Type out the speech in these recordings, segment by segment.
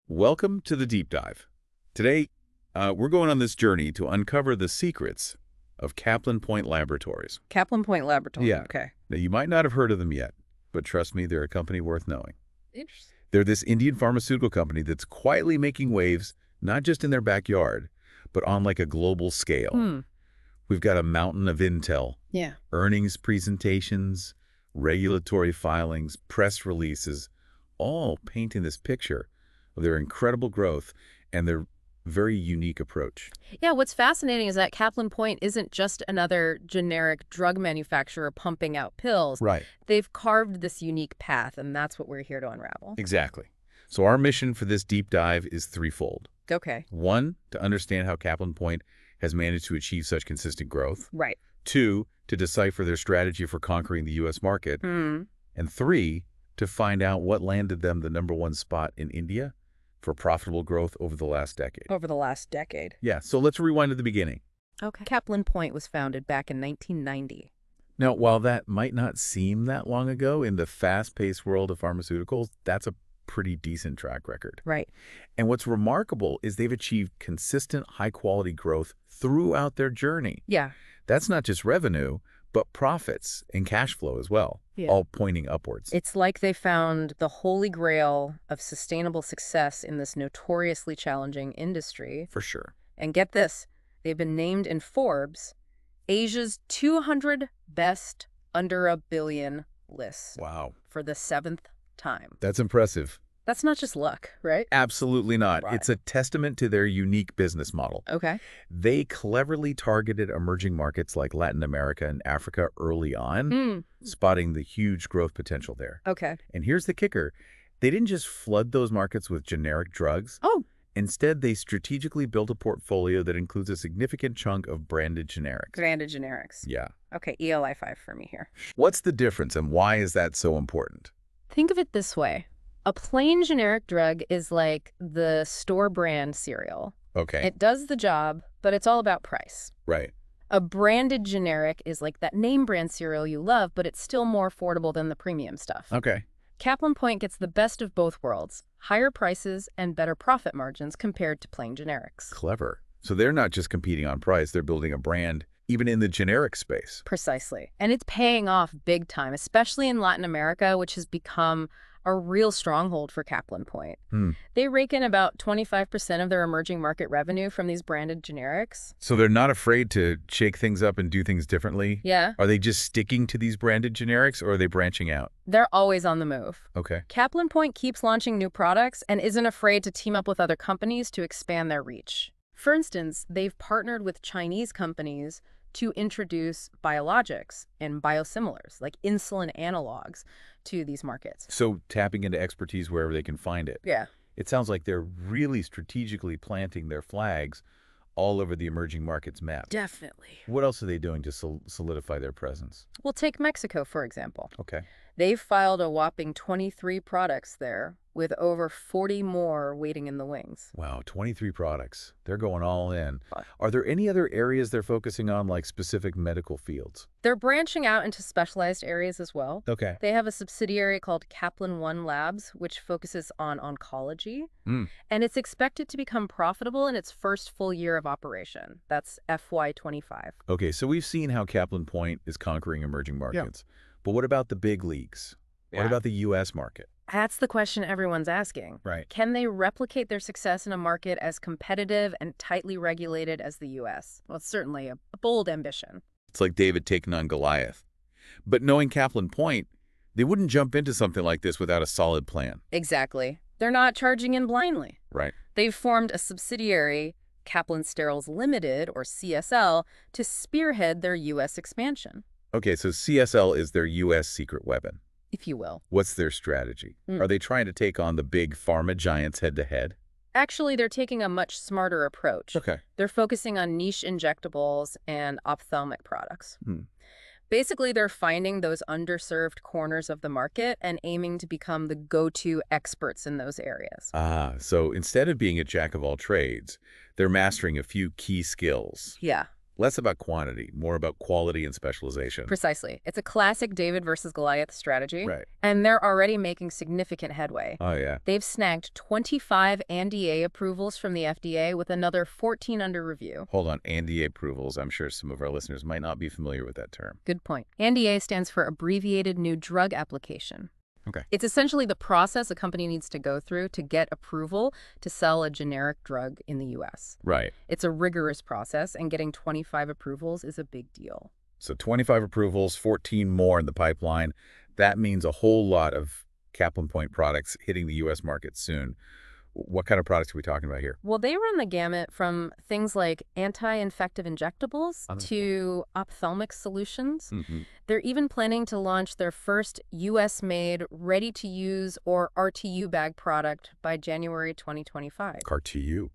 Welcome to the Deep Dive. Today, we're going on this journey to uncover the secrets of Caplin Point Laboratories. Caplin Point Laboratories. Yeah. Okay. Now, you might not have heard of them yet, but trust me, they're a company worth knowing. Interesting. They're this Indian pharmaceutical company that's quietly making waves, not just in their backyard, but on like a global scale. We've got a mountain of intel, Yeah. earnings presentations, regulatory filings, press releases, all painting this picture of their incredible growth and their very unique approach. Yeah, what's fascinating is that Caplin Point isn't just another generic drug manufacturer pumping out pills. Right. They've carved this unique path, and that's what we're here to unravel. Exactly. So our mission for this deep dive is threefold. Okay. One, to understand how Caplin Point has managed to achieve such consistent growth. Right. Two, to decipher their strategy for conquering the U.S. market. And three, to find out what landed them the #1 spot in India for profitable growth over the last decade. Over the last decade. Yeah, so let's rewind to the beginning. Okay. Caplin Point was founded back in 1990. Now, while that might not seem that long ago in the fast-paced world of pharmaceuticals, that's a pretty decent track record. Right. And what's remarkable is they've achieved consistent, high-quality growth throughout their journey. Yeah. That's not just revenue, but profits and cash flow as well, all pointing upwards. It's like they found the holy grail of sustainable success in this notoriously challenging industry. For sure. And get this, they've been named in Forbes Asia's 200 best under $1 billion lists Wow. for the 7th time. That's impressive. That's not just luck, right? Absolutely not. Right. It's a testament to their unique business model. Okay. They cleverly targeted emerging markets like Latin America and Africa early on, spotting the huge growth potential there. Okay. And here's the kicker. They didn't just flood those markets with generic drugs. Oh. Instead, they strategically built a portfolio that includes a significant chunk of branded generics. Branded generics. Yeah. Okay, ELI5 for me here. What's the difference and why is that so important? Think of it this way. A plain generic drug is like the store brand cereal. Okay. It does the job, but it's all about price. Right. A branded generic is like that name brand cereal you love, but it's still more affordable than the premium stuff. Okay. Caplin Point gets the best of both worlds, higher prices and better profit margins compared to plain generics. Clever. So they're not just competing on price, they're building a brand even in the generic space. Precisely. And it's paying off big time, especially in Latin America, which has become a real stronghold for Caplin Point. They rake in about 25% of their emerging market revenue from these branded generics. So they're not afraid to shake things up and do things differently? Yeah. Are they just sticking to these branded generics or are they branching out? They're always on the move. Okay. Caplin Point keeps launching new products and isn't afraid to team up with other companies to expand their reach. For instance, they've partnered with Chinese companies to introduce biologics and biosimilars, like insulin analogs, to these markets. So tapping into expertise wherever they can find it. Yeah. It sounds like they're really strategically planting their flags all over the emerging markets map. Definitely. What else are they doing to solidify their presence? We'll take Mexico, for example. Okay. They've filed a whopping 23 products there, with over 40 more waiting in the wings. Wow, 23 products. They're going all in. Are there any other areas they're focusing on, like specific medical fields? They're branching out into specialized areas as well. Okay. They have a subsidiary called Caplin One Labs, which focuses on oncology, and it's expected to become profitable in its first full year of operation. That's FY25. Okay, so we've seen how Caplin Point is conquering emerging markets. But what about the big leagues? What about the U.S. market? That's the question everyone's asking. Right. Can they replicate their success in a market as competitive and tightly regulated as the U.S.? Well, it's certainly a bold ambition. It's like David taking on Goliath. But knowing Caplin Point, they wouldn't jump into something like this without a solid plan. Exactly. They're not charging in blindly. Right. They've formed a subsidiary, Caplin Steriles Ltd, or CSL, to spearhead their U.S. expansion. Okay, so CSL is their U.S. secret weapon. If you will. What's their strategy? Are they trying to take on the big pharma giants head-to-head? Actually, they're taking a much smarter approach. Okay. They're focusing on niche injectables and ophthalmic products. Basically, they're finding those underserved corners of the market and aiming to become the go-to experts in those areas. Ah, so instead of being a jack of all trades, they're mastering a few key skills. Yeah. Less about quantity, more about quality and specialization. Precisely. It's a classic David versus Goliath strategy, Right. and they're already making significant headway. Oh, yeah. They've snagged 25 ANDA approvals from the FDA with another 14 under review. Hold on. ANDA approvals. I'm sure some of our listeners might not be familiar with that term. Good point. ANDA stands for Abbreviated New Drug Application. Okay. It's essentially the process a company needs to go through to get approval to sell a generic drug in the U.S. Right. It's a rigorous process, and getting 25 approvals is a big deal. So 25 approvals, 14 more in the pipeline. That means a whole lot of Caplin Point products hitting the U.S. market soon. What kind of products are we talking about here? Well, they run the gamut from things like anti-infective injectables to ophthalmic solutions. Mm-hmm. They're even planning to launch their first U.S.-made ready-to-use or RTU bag product by January 2025. CAR-TU.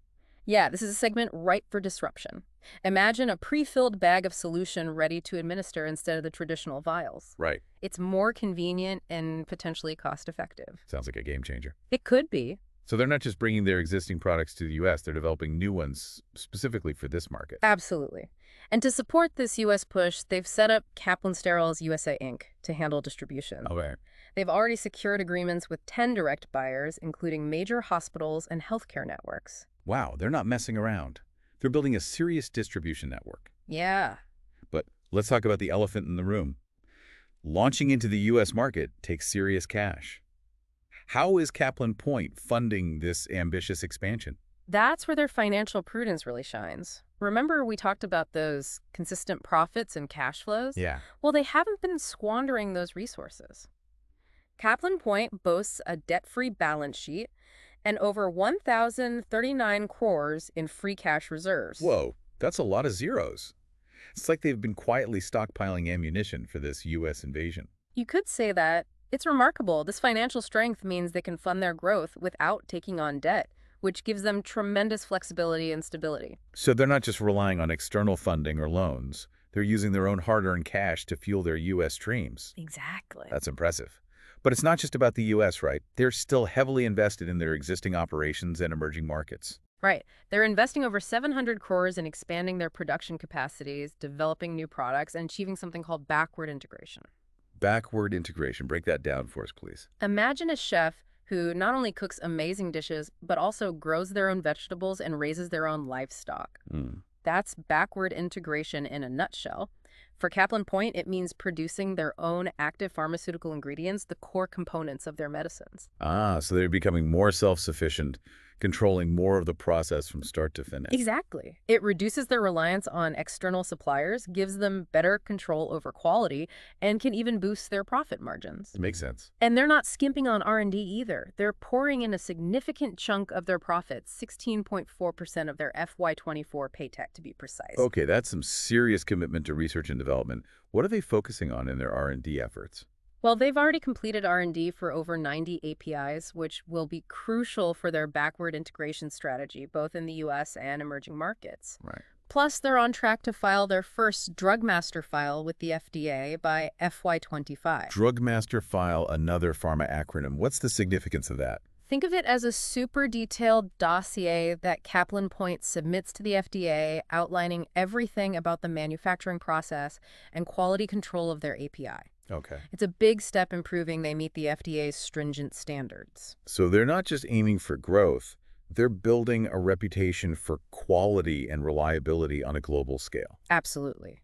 Yeah, this is a segment ripe for disruption. Imagine a pre-filled bag of solution ready to administer instead of the traditional vials. Right. It's more convenient and potentially cost-effective. Sounds like a game changer. It could be. So they're not just bringing their existing products to the U.S., they're developing new ones specifically for this market. Absolutely. And to support this U.S. push, they've set up Caplin Steriles USA Inc. to handle distribution. Okay. They've already secured agreements with 10 direct buyers, including major hospitals and healthcare networks. Wow, they're not messing around. They're building a serious distribution network. Yeah. But let's talk about the elephant in the room. Launching into the U.S. market takes serious cash. How is Caplin Point funding this ambitious expansion? That's where their financial prudence really shines. Remember we talked about those consistent profits and cash flows? Yeah. Well, they haven't been squandering those resources. Caplin Point boasts a debt-free balance sheet and over 1,039 crores in free cash reserves. Whoa, that's a lot of zeros. It's like they've been quietly stockpiling ammunition for this U.S. invasion. You could say that. It's remarkable. This financial strength means they can fund their growth without taking on debt, which gives them tremendous flexibility and stability. So they're not just relying on external funding or loans. They're using their own hard-earned cash to fuel their U.S. dreams. Exactly. That's impressive. But it's not just about the U.S., right? They're still heavily invested in their existing operations and emerging markets. Right. They're investing over 700 crores in expanding their production capacities, developing new products, and achieving something called backward integration. Backward integration. Break that down for us, please. Imagine a chef who not only cooks amazing dishes, but also grows their own vegetables and raises their own livestock. That's backward integration in a nutshell. For Caplin Point, it means producing their own active pharmaceutical ingredients, the core components of their medicines. Ah, so they're becoming more self-sufficient, controlling more of the process from start to finish. Exactly. It reduces their reliance on external suppliers, gives them better control over quality, and can even boost their profit margins. It makes sense. And they're not skimping on R&D either. They're pouring in a significant chunk of their profits, 16.4% of their FY24 paycheck to be precise. Okay, that's some serious commitment to research and development. What are they focusing on in their R&D efforts? Well, they've already completed R&D for over 90 APIs, which will be crucial for their backward integration strategy, both in the U.S. and emerging markets. Right. Plus, they're on track to file their first Drug Master file with the FDA by FY25. Drug Master File, another pharma acronym. What's the significance of that? Think of it as a super detailed dossier that Caplin Point submits to the FDA, outlining everything about the manufacturing process and quality control of their API. Okay. It's a big step in proving they meet the FDA's stringent standards. So they're not just aiming for growth, they're building a reputation for quality and reliability on a global scale. Absolutely.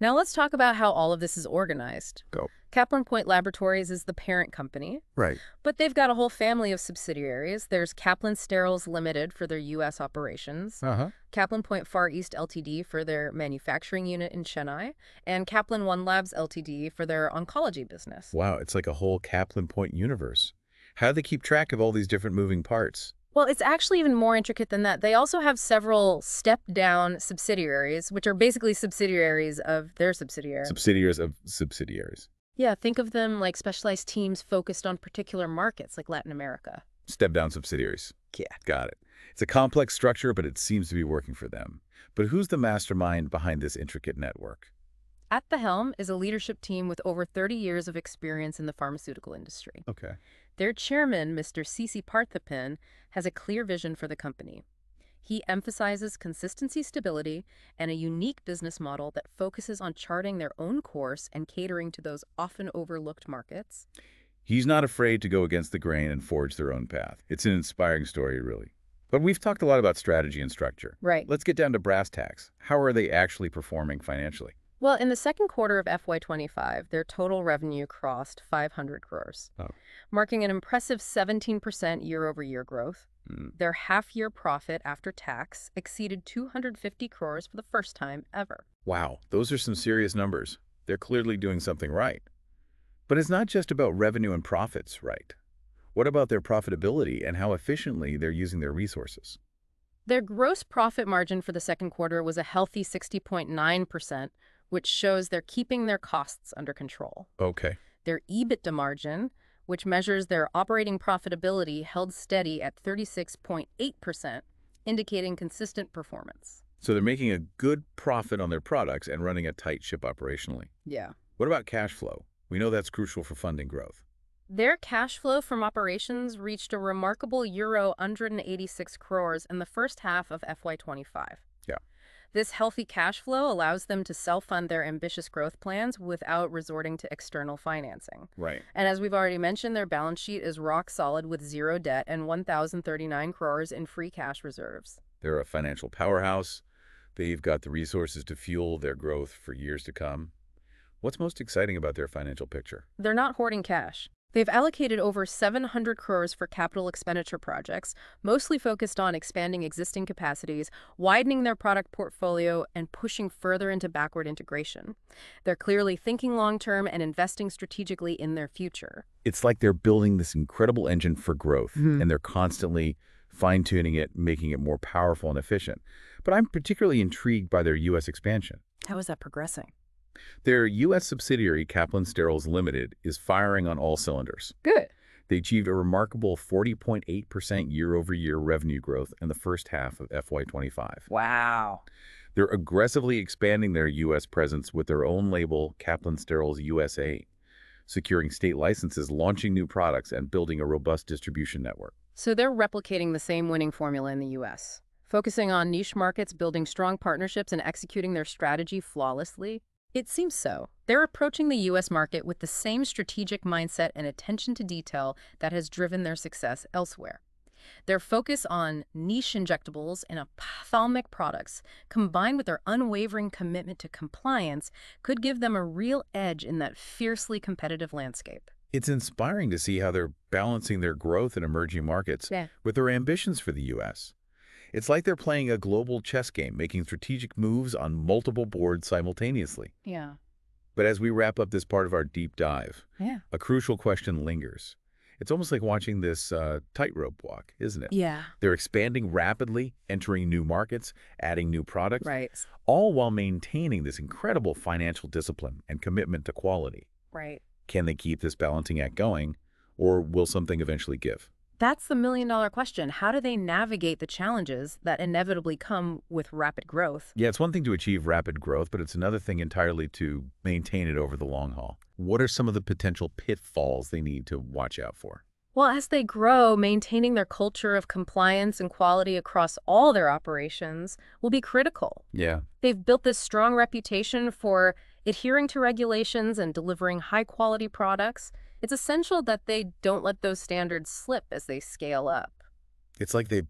Now let's talk about how all of this is organized. Go. Caplin Point Laboratories is the parent company, Right. but they've got a whole family of subsidiaries. There's Caplin Steriles Ltd. for their U.S. operations, Caplin Point Far East Ltd. for their manufacturing unit in Chennai, and Caplin One Labs Ltd. for their oncology business. Wow, it's like a whole Caplin Point universe. How do they keep track of all these different moving parts? Well, it's actually even more intricate than that. They also have several step-down subsidiaries, which are basically subsidiaries of their subsidiary. Subsidiaries of subsidiaries. Yeah, think of them like specialized teams focused on particular markets like Latin America. Step-down subsidiaries. Yeah. Got it. It's a complex structure, but it seems to be working for them. But who's the mastermind behind this intricate network? At the helm is a leadership team with over 30 years of experience in the pharmaceutical industry. Okay. Their chairman, Mr. C.C. Parthapan, has a clear vision for the company. He emphasizes consistency, stability, and a unique business model that focuses on charting their own course and catering to those often overlooked markets. He's not afraid to go against the grain and forge their own path. It's an inspiring story, really. But we've talked a lot about strategy and structure. Right. Let's get down to brass tacks. How are they actually performing financially? Well, in the second quarter of FY25, their total revenue crossed 500 crores, Oh. marking an impressive 17% year-over-year growth. Mm. Their half-year profit after tax exceeded 250 crores for the first time ever. Wow, those are some serious numbers. They're clearly doing something right. But it's not just about revenue and profits, right? What about their profitability and how efficiently they're using their resources? Their gross profit margin for the second quarter was a healthy 60.9%, which shows they're keeping their costs under control. Okay. Their EBITDA margin, which measures their operating profitability, held steady at 36.8%, indicating consistent performance. So they're making a good profit on their products and running a tight ship operationally. Yeah. What about cash flow? We know that's crucial for funding growth. Their cash flow from operations reached a remarkable euro 186 crores in the first half of FY25. Yeah. This healthy cash flow allows them to self-fund their ambitious growth plans without resorting to external financing. Right. And as we've already mentioned, their balance sheet is rock solid with zero debt and 1,039 crores in free cash reserves. They're a financial powerhouse. They've got the resources to fuel their growth for years to come. What's most exciting about their financial picture? They're not hoarding cash. They've allocated over 700 crores for capital expenditure projects, mostly focused on expanding existing capacities, widening their product portfolio, and pushing further into backward integration. They're clearly thinking long-term and investing strategically in their future. It's like they're building this incredible engine for growth, and they're constantly fine-tuning it, making it more powerful and efficient. But I'm particularly intrigued by their U.S. expansion. How is that progressing? Their U.S. subsidiary, Caplin Ltd, is firing on all cylinders. Good. They achieved a remarkable 40.8% year-over-year revenue growth in the first half of FY25. Wow. They're aggressively expanding their U.S. presence with their own label, Caplin Steriles USA, securing state licenses, launching new products, and building a robust distribution network. So they're replicating the same winning formula in the U.S., focusing on niche markets, building strong partnerships, and executing their strategy flawlessly? It seems so. They're approaching the U.S. market with the same strategic mindset and attention to detail that has driven their success elsewhere. Their focus on niche injectables and ophthalmic products, combined with their unwavering commitment to compliance, could give them a real edge in that fiercely competitive landscape. It's inspiring to see how they're balancing their growth in emerging markets with their ambitions for the U.S. It's like they're playing a global chess game, making strategic moves on multiple boards simultaneously. Yeah. But as we wrap up this part of our deep dive, Yeah. a crucial question lingers. It's almost like watching this tightrope walk, isn't it? Yeah. They're expanding rapidly, entering new markets, adding new products, Right. all while maintaining this incredible financial discipline and commitment to quality. Right. Can they keep this balancing act going, or will something eventually give? That's the million-dollar question. How do they navigate the challenges that inevitably come with rapid growth? Yeah, it's one thing to achieve rapid growth, but it's another thing entirely to maintain it over the long haul. What are some of the potential pitfalls they need to watch out for? Well, as they grow, maintaining their culture of compliance and quality across all their operations will be critical. Yeah. They've built this strong reputation for adhering to regulations and delivering high-quality products. It's essential that they don't let those standards slip as they scale up. It's like they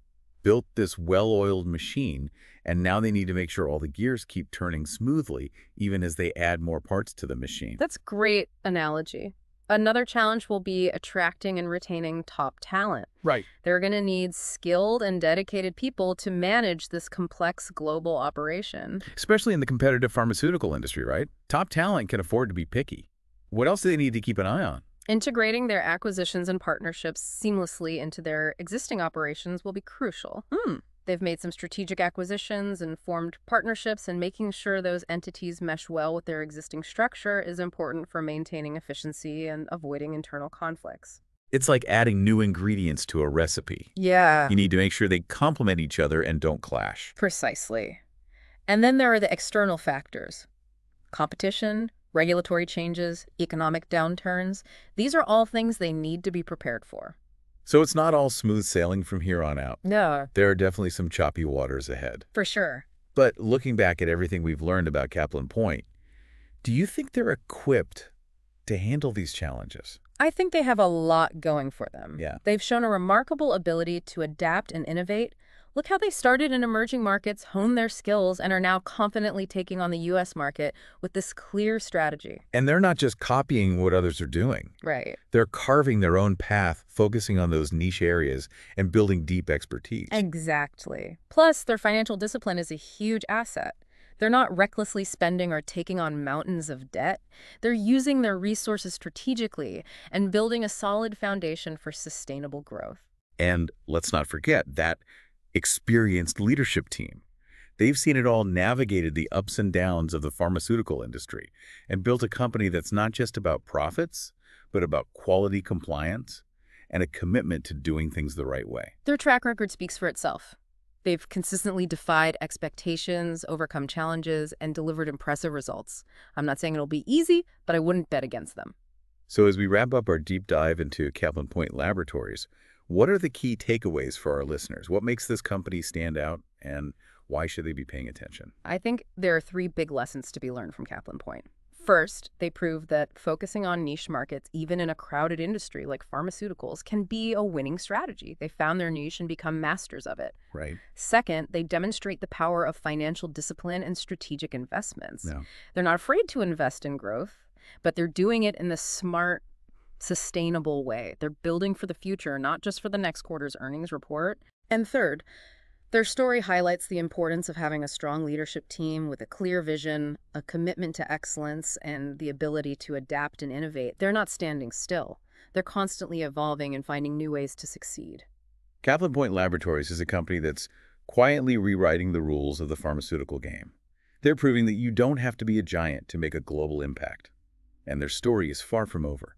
built this well-oiled machine, and now they need to make sure all the gears keep turning smoothly, even as they add more parts to the machine. That's a great analogy. Another challenge will be attracting and retaining top talent. Right. They're going to need skilled and dedicated people to manage this complex global operation. Especially in the competitive pharmaceutical industry, right? Top talent can afford to be picky. What else do they need to keep an eye on? Integrating their acquisitions and partnerships seamlessly into their existing operations will be crucial. They've made some strategic acquisitions and formed partnerships, and making sure those entities mesh well with their existing structure is important for maintaining efficiency and avoiding internal conflicts. It's like adding new ingredients to a recipe. Yeah. You need to make sure they complement each other and don't clash. Precisely. And then there are the external factors. Competition, regulatory changes, economic downturns. These are all things they need to be prepared for. So it's not all smooth sailing from here on out. No, There are definitely some choppy waters ahead. for sure. But looking back at everything we've learned about Caplin Point, do you think they're equipped to handle these challenges? I think they have a lot going for them. Yeah. They've shown a remarkable ability to adapt and innovate. Look how they started in emerging markets, honed their skills, and are now confidently taking on the U.S. market with this clear strategy. And they're not just copying what others are doing. Right. They're carving their own path, focusing on those niche areas and building deep expertise. Exactly. Plus, their financial discipline is a huge asset. They're not recklessly spending or taking on mountains of debt. They're using their resources strategically and building a solid foundation for sustainable growth. And let's not forget that experienced leadership team. They've seen it all, navigated the ups and downs of the pharmaceutical industry, and built a company that's not just about profits, but about quality compliance and a commitment to doing things the right way. Their track record speaks for itself. They've consistently defied expectations, overcome challenges, and delivered impressive results. I'm not saying it'll be easy, but I wouldn't bet against them. So as we wrap up our deep dive into Caplin Point Laboratories, what are the key takeaways for our listeners? What makes this company stand out, and why should they be paying attention? I think there are 3 big lessons to be learned from Caplin Point. First, they prove that focusing on niche markets, even in a crowded industry like pharmaceuticals, can be a winning strategy. They found their niche and become masters of it. Right. Second, they demonstrate the power of financial discipline and strategic investments. No. They're not afraid to invest in growth, but they're doing it in the smart, sustainable way. They're building for the future, not just for the next quarter's earnings report. And third, their story highlights the importance of having a strong leadership team with a clear vision, a commitment to excellence, and the ability to adapt and innovate. They're not standing still. They're constantly evolving and finding new ways to succeed. Caplin Point Laboratories is a company that's quietly rewriting the rules of the pharmaceutical game. They're proving that you don't have to be a giant to make a global impact. And their story is far from over.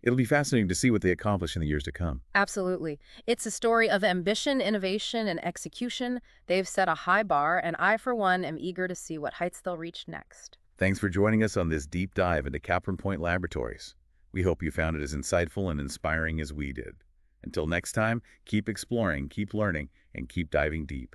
It'll be fascinating to see what they accomplish in the years to come. Absolutely. It's a story of ambition, innovation, and execution. They've set a high bar, and I, for one, am eager to see what heights they'll reach next. Thanks for joining us on this deep dive into Caplin Point Laboratories. We hope you found it as insightful and inspiring as we did. Until next time, keep exploring, keep learning, and keep diving deep.